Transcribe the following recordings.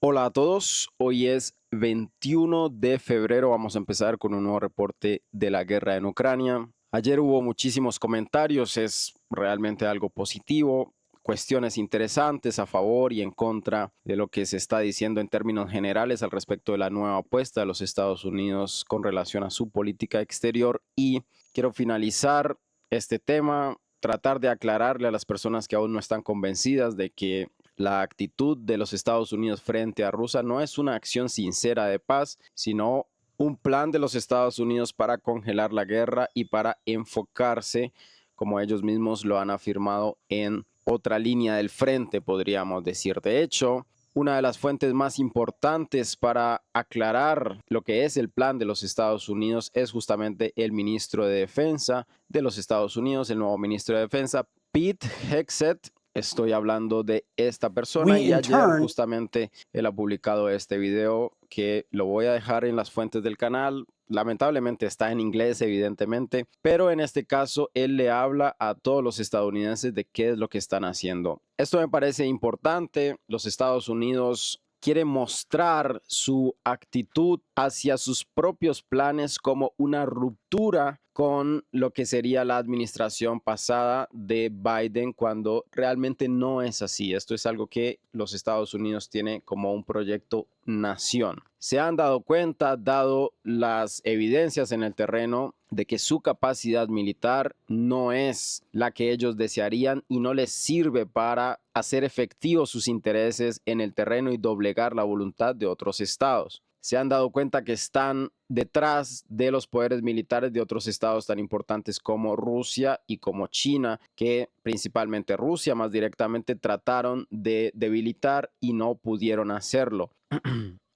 Hola a todos, hoy es 21 de febrero, vamos a empezar con un nuevo reporte de la guerra en Ucrania. Ayer hubo muchísimos comentarios, es realmente algo positivo, cuestiones interesantes a favor y en contra de lo que se está diciendo en términos generales al respecto de la nueva apuesta de los Estados Unidos con relación a su política exterior. Y quiero finalizar este tema, tratar de aclararle a las personas que aún no están convencidas de que la actitud de los Estados Unidos frente a Rusia no es una acción sincera de paz, sino un plan de los Estados Unidos para congelar la guerra y para enfocarse, como ellos mismos lo han afirmado, en otra línea del frente, podríamos decir. De hecho, una de las fuentes más importantes para aclarar lo que es el plan de los Estados Unidos es justamente el ministro de Defensa de los Estados Unidos, el nuevo ministro de Defensa, Pete Hegseth. Estoy hablando de esta persona y ayer justamente él ha publicado este video que lo voy a dejar en las fuentes del canal. Lamentablemente está en inglés, evidentemente, pero en este caso él le habla a todos los estadounidenses de qué es lo que están haciendo. Esto me parece importante. Los Estados Unidos quieren mostrar su actitud hacia sus propios planes como una ruptura con lo que sería la administración pasada de Biden, cuando realmente no es así. Esto es algo que los Estados Unidos tiene como un proyecto nación. Se han dado cuenta, dado las evidencias en el terreno, de que su capacidad militar no es la que ellos desearían y no les sirve para hacer efectivos sus intereses en el terreno y doblegar la voluntad de otros estados. Se han dado cuenta que están detrás de los poderes militares de otros estados tan importantes como Rusia y como China, que principalmente Rusia más directamente trataron de debilitar y no pudieron hacerlo.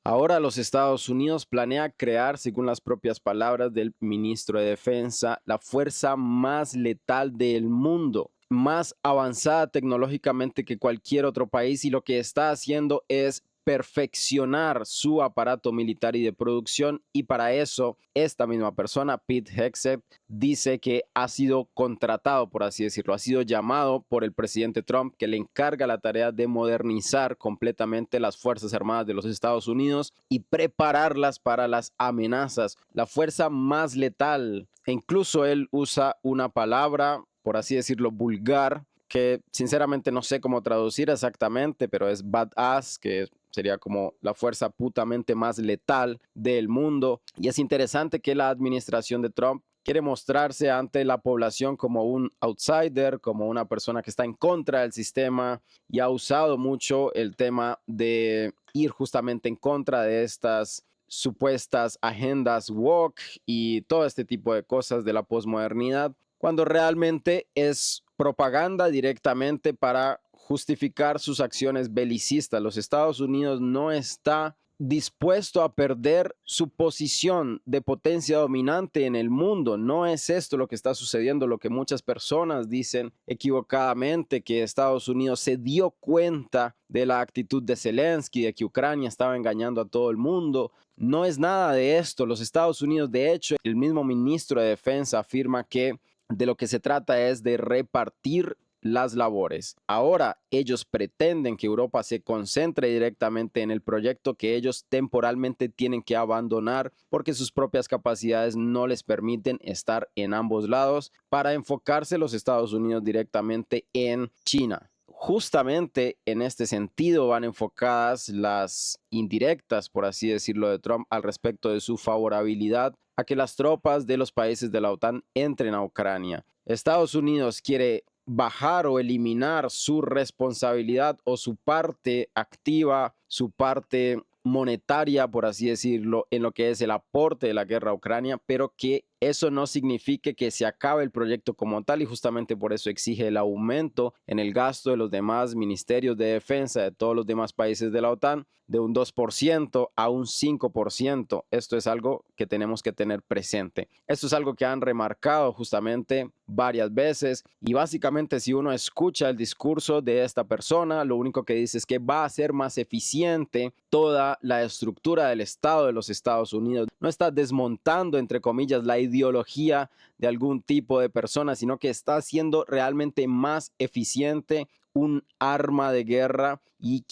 Ahora los Estados Unidos planea crear, según las propias palabras del ministro de Defensa, la fuerza más letal del mundo, más avanzada tecnológicamente que cualquier otro país, y lo que está haciendo es perfeccionar su aparato militar y de producción, y para eso esta misma persona, Pete Hegseth, dice que ha sido contratado, por así decirlo, ha sido llamado por el presidente Trump, que le encarga la tarea de modernizar completamente las Fuerzas Armadas de los Estados Unidos y prepararlas para las amenazas, la fuerza más letal. E incluso él usa una palabra, por así decirlo, vulgar, que sinceramente no sé cómo traducir exactamente, pero es badass, que sería como la fuerza putamente más letal del mundo. Y es interesante que la administración de Trump quiere mostrarse ante la población como un outsider, como una persona que está en contra del sistema, y ha usado mucho el tema de ir justamente en contra de estas supuestas agendas woke y todo este tipo de cosas de la posmodernidad, cuando realmente es propaganda directamente para justificar sus acciones belicistas. Los Estados Unidos no está dispuesto a perder su posición de potencia dominante en el mundo. No es esto lo que está sucediendo, lo que muchas personas dicen equivocadamente, que Estados Unidos se dio cuenta de la actitud de Zelensky, de que Ucrania estaba engañando a todo el mundo. No es nada de esto. Los Estados Unidos, de hecho, el mismo ministro de Defensa afirma que de lo que se trata es de repartir las labores. Ahora ellos pretenden que Europa se concentre directamente en el proyecto que ellos temporalmente tienen que abandonar porque sus propias capacidades no les permiten estar en ambos lados, para enfocarse los Estados Unidos directamente en China. Justamente en este sentido van enfocadas las indirectas, por así decirlo, de Trump al respecto de su favorabilidad a que las tropas de los países de la OTAN entren a Ucrania. Estados Unidos quiere bajar o eliminar su responsabilidad o su parte activa, su parte monetaria, por así decirlo, en lo que es el aporte de la guerra a Ucrania, pero que eso no signifique que se acabe el proyecto como tal, y justamente por eso exige el aumento en el gasto de los demás ministerios de defensa de todos los demás países de la OTAN de un 2% a un 5%. Esto es algo que tenemos que tener presente. Esto es algo que han remarcado justamente varias veces, y básicamente si uno escucha el discurso de esta persona, lo único que dice es que va a ser más eficiente toda la estructura del Estado de los Estados Unidos. No está desmontando, entre comillas, la ideología de algún tipo de persona, sino que está haciendo realmente más eficiente un arma de guerra y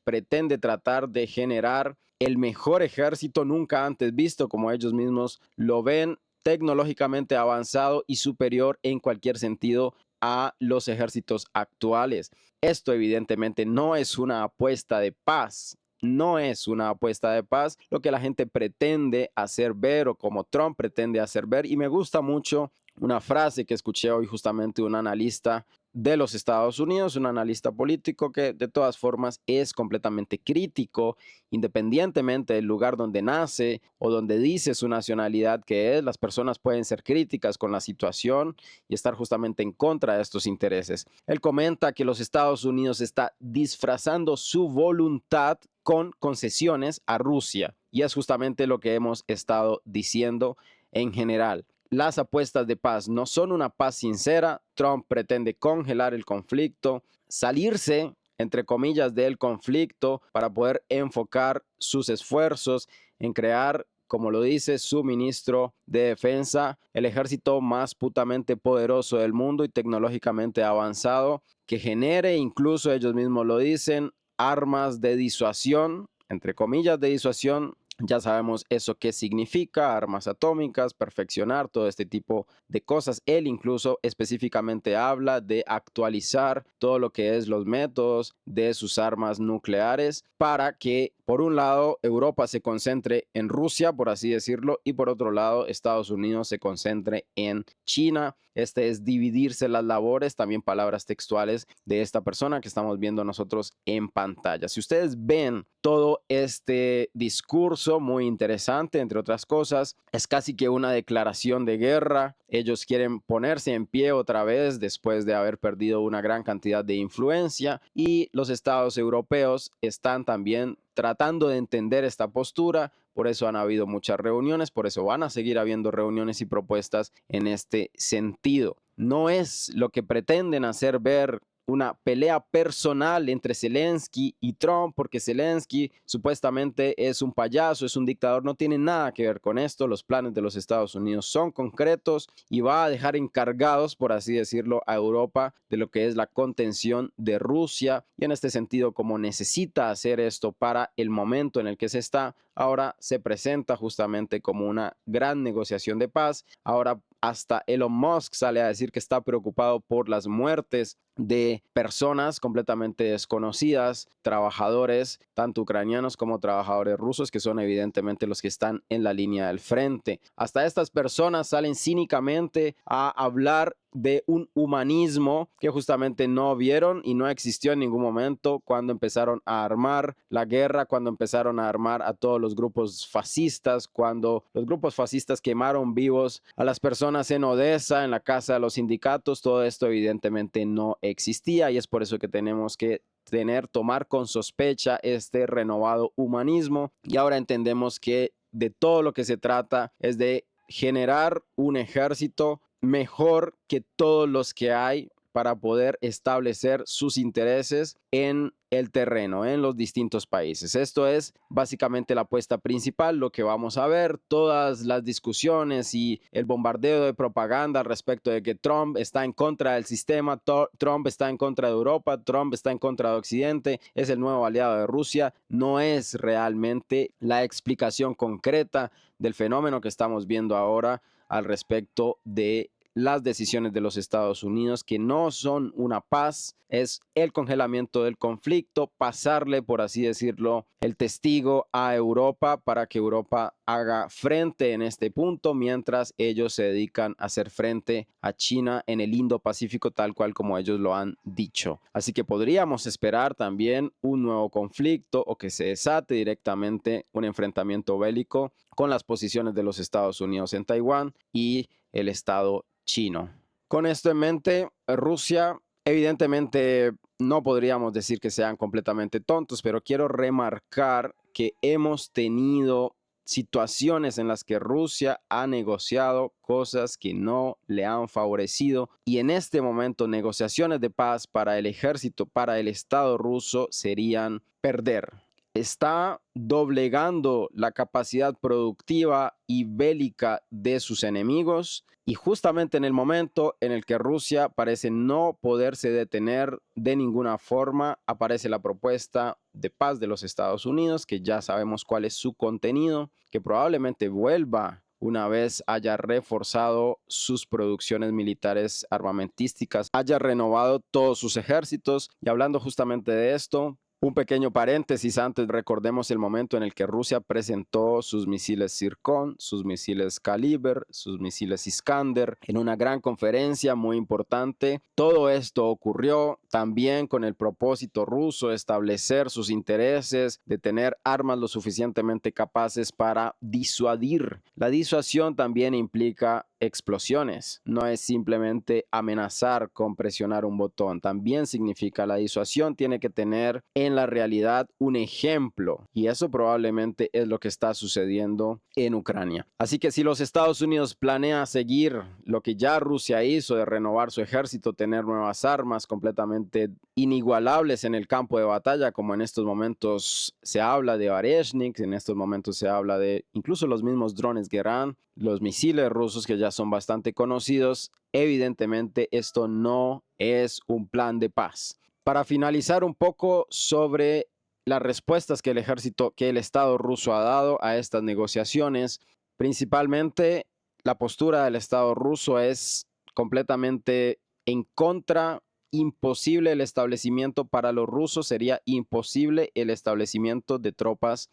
pretende tratar de generar el mejor ejército nunca antes visto, como ellos mismos lo ven, tecnológicamente avanzado y superior en cualquier sentido a los ejércitos actuales. Esto evidentemente no es una apuesta de paz. No es una apuesta de paz lo que la gente pretende hacer ver o como Trump pretende hacer ver. Y me gusta mucho una frase que escuché hoy justamente de un analista de los Estados Unidos, un analista político que de todas formas es completamente crítico, independientemente del lugar donde nace o donde dice su nacionalidad que es. Las personas pueden ser críticas con la situación y estar justamente en contra de estos intereses. Él comenta que los Estados Unidos está disfrazando su voluntad con concesiones a Rusia y es justamente lo que hemos estado diciendo en general. Las apuestas de paz no son una paz sincera. Trump pretende congelar el conflicto, salirse, entre comillas, del conflicto para poder enfocar sus esfuerzos en crear, como lo dice su ministro de Defensa, el ejército más putamente poderoso del mundo y tecnológicamente avanzado, que genere, incluso ellos mismos lo dicen, armas de disuasión, entre comillas de disuasión. Ya sabemos eso qué significa, armas atómicas, perfeccionar todo este tipo de cosas. Él incluso específicamente habla de actualizar todo lo que es los métodos de sus armas nucleares para que, por un lado, Europa se concentre en Rusia, por así decirlo, y por otro lado, Estados Unidos se concentre en China. Este es dividirse las labores, también palabras textuales de esta persona que estamos viendo nosotros en pantalla. Si ustedes ven todo este discurso muy interesante, entre otras cosas, es casi que una declaración de guerra. Ellos quieren ponerse en pie otra vez después de haber perdido una gran cantidad de influencia y los estados europeos están también tratando de entender esta postura. Por eso han habido muchas reuniones, por eso van a seguir habiendo reuniones y propuestas en este sentido. No es lo que pretenden hacer ver una pelea personal entre Zelensky y Trump, porque Zelensky supuestamente es un payaso, es un dictador, no tiene nada que ver con esto. Los planes de los Estados Unidos son concretos y va a dejar encargados, por así decirlo, a Europa de lo que es la contención de Rusia. Y en este sentido, como necesita hacer esto para el momento en el que se está, ahora se presenta justamente como una gran negociación de paz. Ahora hasta Elon Musk sale a decir que está preocupado por las muertes de personas completamente desconocidas, trabajadores, tanto ucranianos como trabajadores rusos, que son evidentemente los que están en la línea del frente. Hasta estas personas salen cínicamente a hablar de un humanismo que justamente no vieron y no existió en ningún momento cuando empezaron a armar la guerra, cuando empezaron a armar a todos los grupos fascistas, cuando los grupos fascistas quemaron vivos a las personas en Odessa, en la casa de los sindicatos. Todo esto evidentemente no existía y es por eso que tenemos que tomar con sospecha este renovado humanismo. Y ahora entendemos que de todo lo que se trata es de generar un ejército mejor que todos los que hay para poder establecer sus intereses en el terreno, en los distintos países. Esto es básicamente la apuesta principal, lo que vamos a ver, todas las discusiones y el bombardeo de propaganda al respecto de que Trump está en contra del sistema, Trump está en contra de Europa, Trump está en contra de Occidente, es el nuevo aliado de Rusia, no es realmente la explicación concreta del fenómeno que estamos viendo ahora al respecto de las decisiones de los Estados Unidos, que no son una paz, es el congelamiento del conflicto, pasarle, por así decirlo, el testigo a Europa para que Europa haga frente en este punto, mientras ellos se dedican a hacer frente a China en el Indo-Pacífico, tal cual como ellos lo han dicho. Así que podríamos esperar también un nuevo conflicto o que se desate directamente un enfrentamiento bélico con las posiciones de los Estados Unidos en Taiwán y el Estado chino. Con esto en mente, Rusia, evidentemente no podríamos decir que sean completamente tontos, pero quiero remarcar que hemos tenido situaciones en las que Rusia ha negociado cosas que no le han favorecido y en este momento negociaciones de paz para el ejército, para el Estado ruso serían perder. está doblegando la capacidad productiva y bélica de sus enemigos, y justamente en el momento en el que Rusia parece no poderse detener de ninguna forma, aparece la propuesta de paz de los Estados Unidos, que ya sabemos cuál es su contenido, que probablemente vuelva una vez haya reforzado sus producciones militares armamentísticas, haya renovado todos sus ejércitos. Y hablando justamente de esto, un pequeño paréntesis antes, recordemos el momento en el que Rusia presentó sus misiles Zircon, sus misiles Kaliber, sus misiles Iskander en una gran conferencia muy importante. Todo esto ocurrió también con el propósito ruso de establecer sus intereses, de tener armas lo suficientemente capaces para disuadir. La disuasión también implica explosiones. No es simplemente amenazar con presionar un botón. También significa la disuasión tiene que tener en la realidad un ejemplo. Y eso probablemente es lo que está sucediendo en Ucrania. Así que si los Estados Unidos planea seguir lo que ya Rusia hizo de renovar su ejército, tener nuevas armas completamente inigualables en el campo de batalla, como en estos momentos se habla de Vareshnik, en estos momentos se habla de incluso los mismos drones Geran, los misiles rusos que ya son bastante conocidos, evidentemente esto no es un plan de paz. Para finalizar un poco sobre las respuestas que el Estado ruso ha dado a estas negociaciones, principalmente la postura del Estado ruso es completamente en contra. Imposible el establecimiento para los rusos, sería imposible el establecimiento de tropas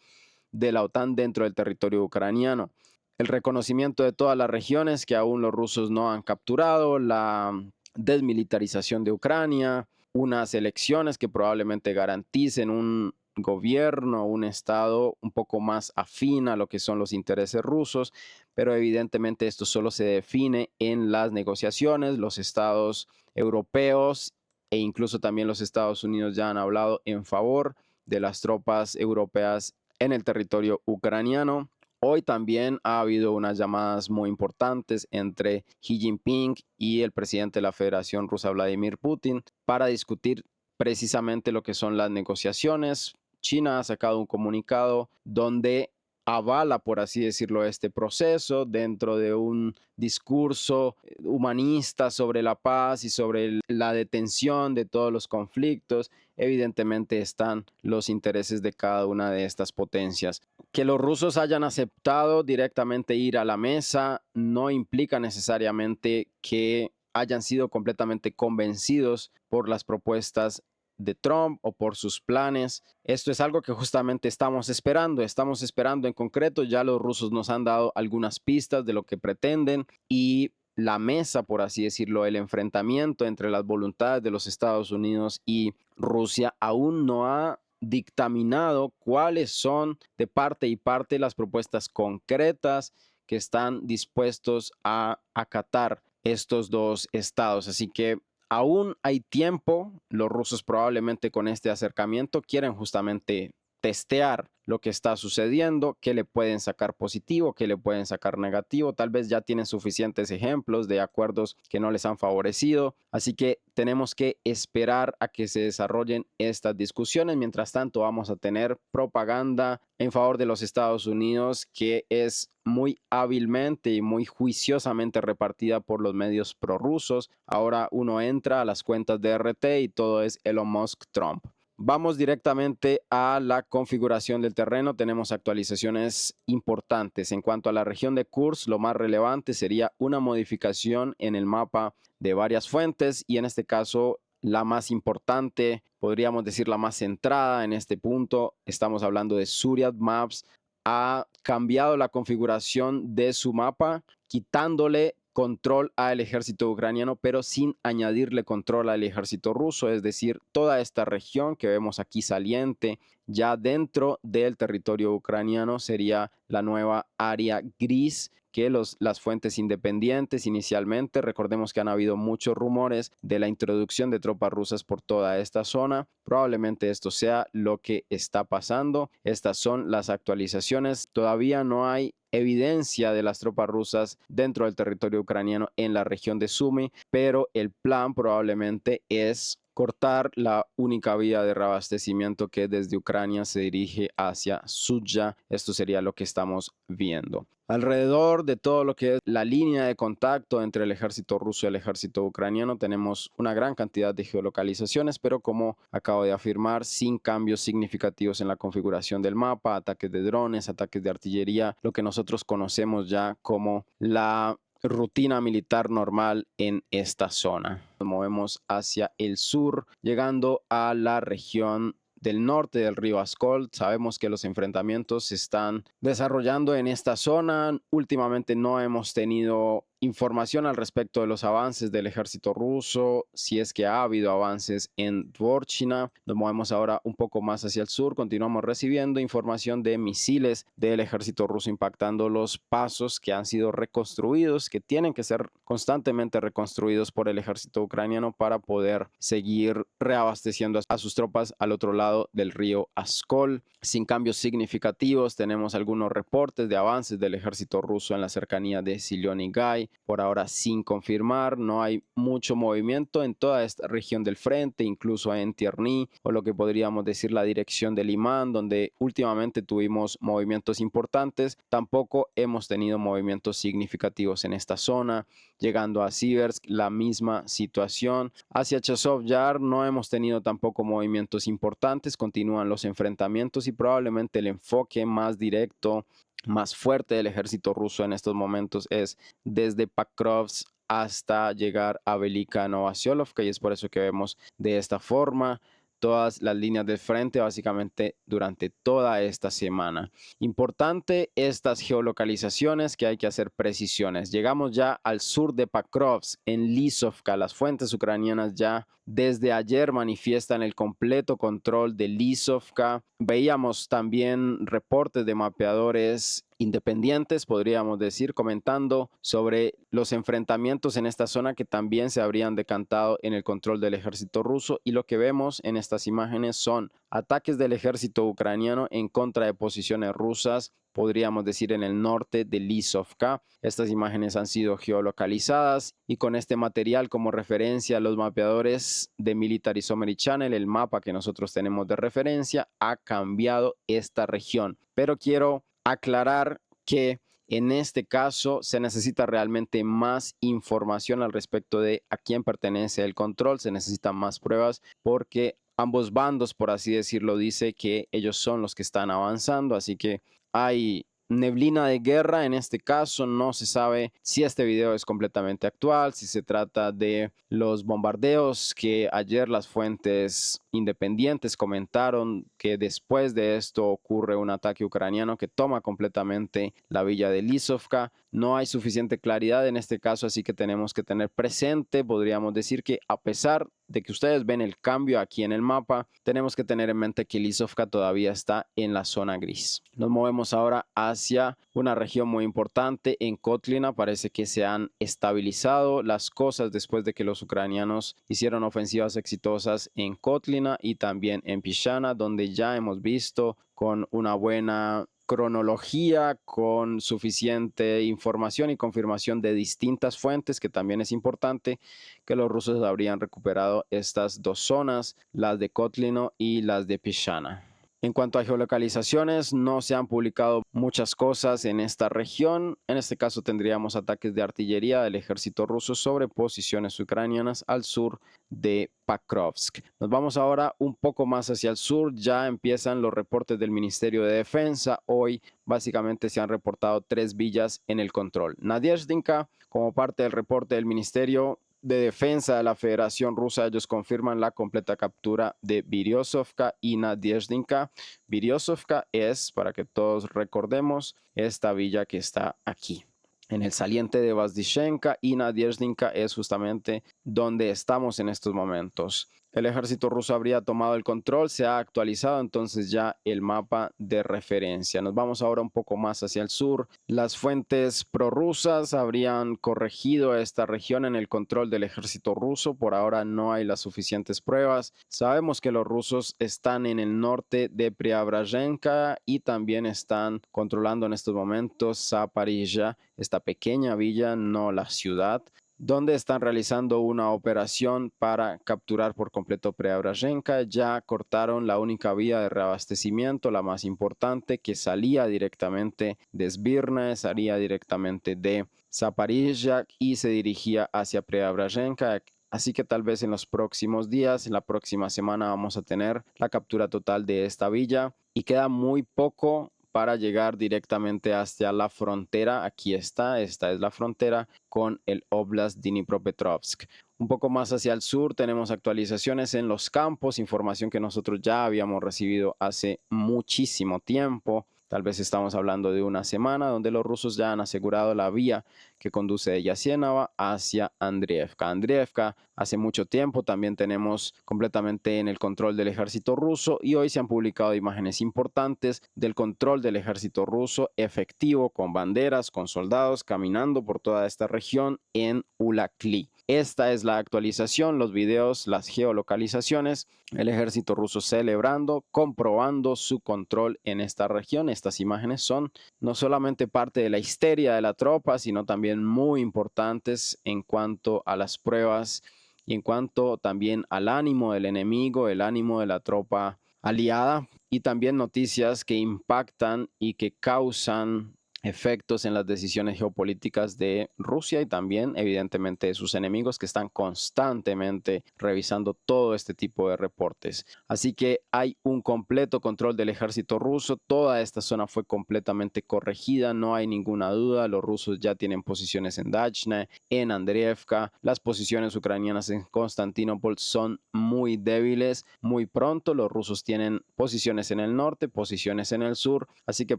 de la OTAN dentro del territorio ucraniano. El reconocimiento de todas las regiones que aún los rusos no han capturado, la desmilitarización de Ucrania, unas elecciones que probablemente garanticen un gobierno, un estado un poco más afín a lo que son los intereses rusos, pero evidentemente esto solo se define en las negociaciones. Los estados europeos e incluso también los Estados Unidos ya han hablado en favor de las tropas europeas en el territorio ucraniano. Hoy también ha habido unas llamadas muy importantes entre Xi Jinping y el presidente de la Federación Rusa, Vladimir Putin, para discutir precisamente lo que son las negociaciones. China ha sacado un comunicado donde avala, por así decirlo, este proceso dentro de un discurso humanista sobre la paz y sobre la detención de todos los conflictos. Evidentemente están los intereses de cada una de estas potencias. Que los rusos hayan aceptado directamente ir a la mesa no implica necesariamente que hayan sido completamente convencidos por las propuestas de Trump o por sus planes. Esto es algo que justamente estamos esperando. Estamos esperando en concreto. Ya los rusos nos han dado algunas pistas de lo que pretenden y la mesa, por así decirlo, el enfrentamiento entre las voluntades de los Estados Unidos y Rusia aún no ha dictaminado cuáles son de parte y parte las propuestas concretas que están dispuestos a acatar estos dos estados. Así que aún hay tiempo. Los rusos probablemente con este acercamiento quieren justamente testear lo que está sucediendo, qué le pueden sacar positivo, qué le pueden sacar negativo. Tal vez ya tienen suficientes ejemplos de acuerdos que no les han favorecido. Así que tenemos que esperar a que se desarrollen estas discusiones. Mientras tanto, vamos a tener propaganda en favor de los Estados Unidos que es muy hábilmente y muy juiciosamente repartida por los medios prorrusos. Ahora uno entra a las cuentas de RT y todo es Elon Musk Trump. Vamos directamente a la configuración del terreno. Tenemos actualizaciones importantes. En cuanto a la región de Kursk, lo más relevante sería una modificación en el mapa de varias fuentes y en este caso la más importante, podríamos decir la más centrada en este punto. Estamos hablando de Zuriat Maps. Ha cambiado la configuración de su mapa, quitándole control al ejército ucraniano, pero sin añadirle control al ejército ruso, es decir, toda esta región que vemos aquí saliente ya dentro del territorio ucraniano sería la nueva área gris que las fuentes independientes inicialmente, recordemos que han habido muchos rumores de la introducción de tropas rusas por toda esta zona, probablemente esto sea lo que está pasando. Estas son las actualizaciones, todavía no hay evidencia de las tropas rusas dentro del territorio ucraniano en la región de Sumy, pero el plan probablemente es cortar la única vía de reabastecimiento que desde Ucrania se dirige hacia Sudzha. Esto sería lo que estamos viendo. Alrededor de todo lo que es la línea de contacto entre el ejército ruso y el ejército ucraniano tenemos una gran cantidad de geolocalizaciones, pero como acabo de afirmar, sin cambios significativos en la configuración del mapa, ataques de drones, ataques de artillería, lo que nosotros conocemos ya como la rutina militar normal en esta zona. Nos movemos hacia el sur, llegando a la región del norte del río Askol. Sabemos que los enfrentamientos se están desarrollando en esta zona. Últimamente no hemos tenido información al respecto de los avances del ejército ruso, si es que ha habido avances en Dvorchina. Nos movemos ahora un poco más hacia el sur, continuamos recibiendo información de misiles del ejército ruso impactando los pasos que han sido reconstruidos, que tienen que ser constantemente reconstruidos por el ejército ucraniano para poder seguir reabasteciendo a sus tropas al otro lado del río Askol. Sin cambios significativos, tenemos algunos reportes de avances del ejército ruso en la cercanía de Zilonigay, por ahora sin confirmar. No hay mucho movimiento en toda esta región del frente, incluso en Tierny, o lo que podríamos decir la dirección de Limán, donde últimamente tuvimos movimientos importantes. Tampoco hemos tenido movimientos significativos en esta zona. Llegando a Siversk, la misma situación. Hacia Chazov Yar no hemos tenido tampoco movimientos importantes, continúan los enfrentamientos y probablemente el enfoque más directo, más fuerte del ejército ruso en estos momentos es desde Pakrovsk hasta llegar a Velika Novosiolkovka, y es por eso que vemos de esta forma todas las líneas del frente básicamente durante toda esta semana. Importante estas geolocalizaciones, que hay que hacer precisiones. Llegamos ya al sur de Pakrovsk, en Lisovka. Las fuentes ucranianas ya desde ayer manifiestan el completo control de Lisovka. Veíamos también reportes de mapeadores independientes, podríamos decir, comentando sobre los enfrentamientos en esta zona que también se habrían decantado en el control del ejército ruso, y lo que vemos en estas imágenes son ataques del ejército ucraniano en contra de posiciones rusas, podríamos decir en el norte de Lisovka. Estas imágenes han sido geolocalizadas y con este material como referencia, los mapeadores de Military Summary Channel, el mapa que nosotros tenemos de referencia, ha cambiado esta región. Pero quiero aclarar que en este caso se necesita realmente más información al respecto de a quién pertenece el control, se necesitan más pruebas porque ambos bandos, por así decirlo, dice que ellos son los que están avanzando, así que hay neblina de guerra en este caso. No se sabe si este video es completamente actual, si se trata de los bombardeos que ayer las fuentes independientes comentaron que después de esto ocurre un ataque ucraniano que toma completamente la villa de Lisovka. No hay suficiente claridad en este caso, así que tenemos que tener presente, podríamos decir que a pesar de que ustedes ven el cambio aquí en el mapa, tenemos que tener en mente que Lisovka todavía está en la zona gris. Nos movemos ahora hacia una región muy importante en Kotlina. Parece que se han estabilizado las cosas después de que los ucranianos hicieron ofensivas exitosas en Kotlina y también en Pishana, donde ya hemos visto con una buena cronología, con suficiente información y confirmación de distintas fuentes, que también es importante, que los rusos habrían recuperado estas dos zonas, las de Kotlino y las de Pishana. En cuanto a geolocalizaciones, no se han publicado muchas cosas en esta región. En este caso tendríamos ataques de artillería del ejército ruso sobre posiciones ucranianas al sur de Pakrovsk. Nos vamos ahora un poco más hacia el sur. Ya empiezan los reportes del Ministerio de Defensa. Hoy básicamente se han reportado 3 villas en el control. Nadezhdinka, como parte del reporte del Ministerio de Defensa de la Federación Rusa, ellos confirman la completa captura de Biryosovka y Nadezhdinka. Biryosovka es, para que todos recordemos, esta villa que está aquí en el saliente de Vazdishenka, y Nadezhdinka es justamente donde estamos en estos momentos. El ejército ruso habría tomado el control, se ha actualizado entonces ya el mapa de referencia. Nos vamos ahora un poco más hacia el sur. Las fuentes prorrusas habrían corregido esta región en el control del ejército ruso. Por ahora no hay las suficientes pruebas. Sabemos que los rusos están en el norte de Preobrazhenka y también están controlando en estos momentos Zaporizhia, esta pequeña villa, no la ciudad, donde están realizando una operación para capturar por completo Preobrazhenka. Ya cortaron la única vía de reabastecimiento, la más importante, que salía directamente de Svirne, salía directamente de Zaporizhzhia y se dirigía hacia Preobrazhenka. Así que tal vez en los próximos días, en la próxima semana, vamos a tener la captura total de esta villa y queda muy poco para llegar directamente hacia la frontera. Aquí está, esta es la frontera con el Oblast de Dnipropetrovsk. Un poco más hacia el sur tenemos actualizaciones en los campos, información que nosotros ya habíamos recibido hace muchísimo tiempo. Tal vez estamos hablando de una semana donde los rusos ya han asegurado la vía que conduce de Yasenova hacia Andriivka. Andriivka hace mucho tiempo también tenemos completamente en el control del ejército ruso y hoy se han publicado imágenes importantes del control del ejército ruso efectivo con banderas, con soldados caminando por toda esta región en Ulakli. Esta es la actualización, los videos, las geolocalizaciones, el ejército ruso celebrando, comprobando su control en esta región. Estas imágenes son no solamente parte de la histeria de la tropa, sino también muy importantes en cuanto a las pruebas y en cuanto también al ánimo del enemigo, el ánimo de la tropa aliada y también noticias que impactan y que causan efectos en las decisiones geopolíticas de Rusia y también evidentemente de sus enemigos que están constantemente revisando todo este tipo de reportes. Así que hay un completo control del ejército ruso, toda esta zona fue completamente corregida, no hay ninguna duda, los rusos ya tienen posiciones en Dachne, en Andriivka, las posiciones ucranianas en Konstantinopol son muy débiles, muy pronto los rusos tienen posiciones en el norte, posiciones en el sur, así que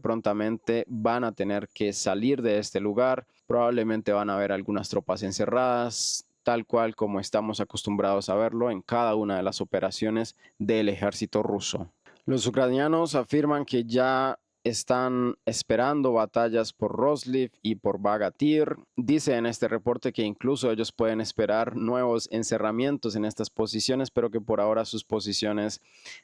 prontamente van a tener que salir de este lugar, probablemente van a haber algunas tropas encerradas, tal cual como estamos acostumbrados a verlo en cada una de las operaciones del ejército ruso. Los ucranianos afirman que ya están esperando batallas por Rosliv y por Bagatir. Dice en este reporte que incluso ellos pueden esperar nuevos encerramientos en estas posiciones, pero que por ahora sus posiciones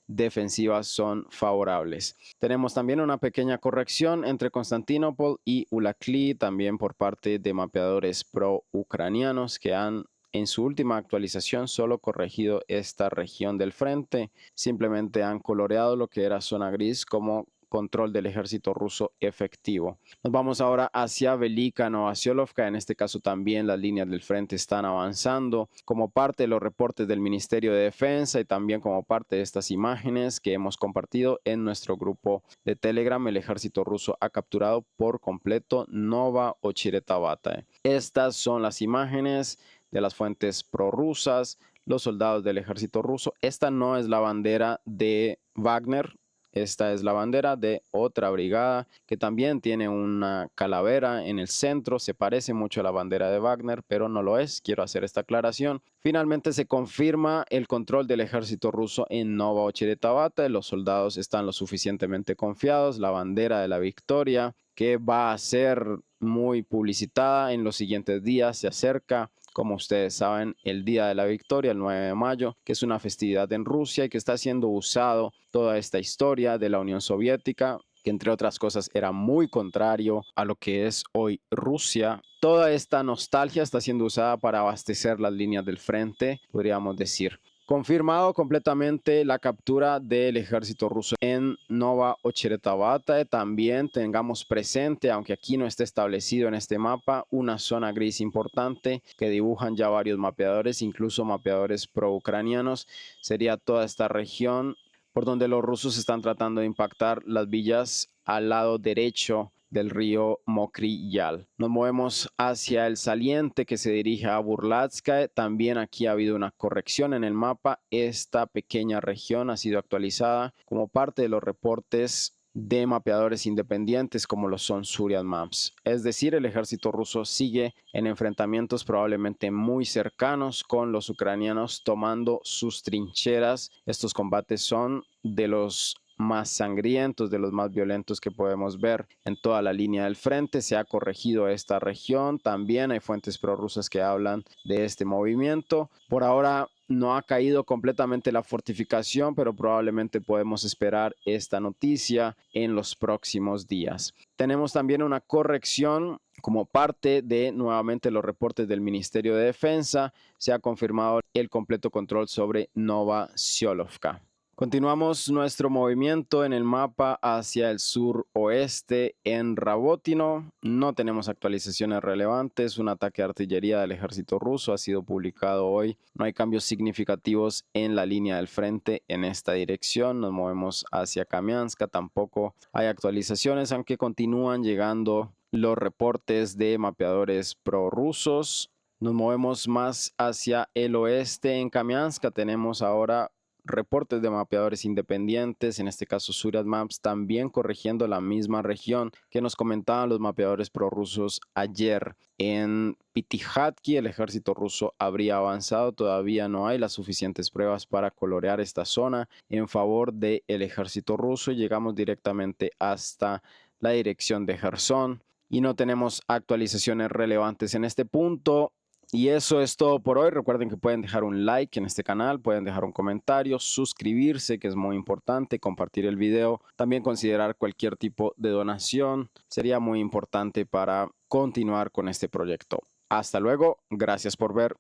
defensivas son favorables. Tenemos también una pequeña corrección entre Konstantinopol y Ulakli, también por parte de mapeadores pro-ucranianos que han en su última actualización solo corregido esta región del frente, simplemente han coloreado lo que era zona gris como control del ejército ruso efectivo. Nos vamos ahora hacia Velika Novosyolovka. En este caso también las líneas del frente están avanzando como parte de los reportes del Ministerio de Defensa y también como parte de estas imágenes que hemos compartido en nuestro grupo de Telegram. El ejército ruso ha capturado por completo Nova Ocheretavata. Estas son las imágenes de las fuentes prorrusas, los soldados del ejército ruso. Esta no es la bandera de Wagner. Esta es la bandera de otra brigada que también tiene una calavera en el centro. Se parece mucho a la bandera de Wagner, pero no lo es. Quiero hacer esta aclaración. Finalmente se confirma el control del ejército ruso en Nova Ocheretavata. Los soldados están lo suficientemente confiados. La bandera de la victoria, que va a ser muy publicitada en los siguientes días, se acerca. Como ustedes saben, el Día de la Victoria, el 9 de mayo, que es una festividad en Rusia y que está siendo usado toda esta historia de la Unión Soviética, que entre otras cosas era muy contrario a lo que es hoy Rusia. Toda esta nostalgia está siendo usada para abastecer las líneas del frente, podríamos decir. Confirmado completamente la captura del ejército ruso en Nova Ocheretavata. También tengamos presente, aunque aquí no esté establecido en este mapa, una zona gris importante que dibujan ya varios mapeadores, incluso mapeadores pro-ucranianos. Sería toda esta región por donde los rusos están tratando de impactar las villas al lado derecho del río Mokry Yal. Nos movemos hacia el saliente que se dirige a Burlatska. También aquí ha habido una corrección en el mapa. Esta pequeña región ha sido actualizada como parte de los reportes de mapeadores independientes como lo son Suriat Maps. Es decir, el ejército ruso sigue en enfrentamientos probablemente muy cercanos con los ucranianos tomando sus trincheras. Estos combates son de los más sangrientos, de los más violentos que podemos ver en toda la línea del frente. Se ha corregido esta región. También hay fuentes prorrusas que hablan de este movimiento. Por ahora no ha caído completamente la fortificación, pero probablemente podemos esperar esta noticia en los próximos días. Tenemos también una corrección Como parte de nuevamente los reportes del Ministerio de Defensa, se ha confirmado el completo control sobre Novosílovka. Continuamos nuestro movimiento en el mapa hacia el suroeste en Rabotino. No tenemos actualizaciones relevantes. Un ataque de artillería del ejército ruso ha sido publicado hoy. No hay cambios significativos en la línea del frente en esta dirección. Nos movemos hacia Kamianska. Tampoco hay actualizaciones, aunque continúan llegando los reportes de mapeadores prorrusos. Nos movemos más hacia el oeste en Kamianska. Tenemos ahora reportes de mapeadores independientes, en este caso Surat Maps, también corrigiendo la misma región que nos comentaban los mapeadores prorrusos ayer. En Pitihatki el ejército ruso habría avanzado, todavía no hay las suficientes pruebas para colorear esta zona en favor del ejército ruso. Llegamos directamente hasta la dirección de Gerson y no tenemos actualizaciones relevantes en este punto. Y eso es todo por hoy. Recuerden que pueden dejar un like en este canal, pueden dejar un comentario, suscribirse, que es muy importante, compartir el video, también considerar cualquier tipo de donación. Sería muy importante para continuar con este proyecto. Hasta luego, gracias por ver.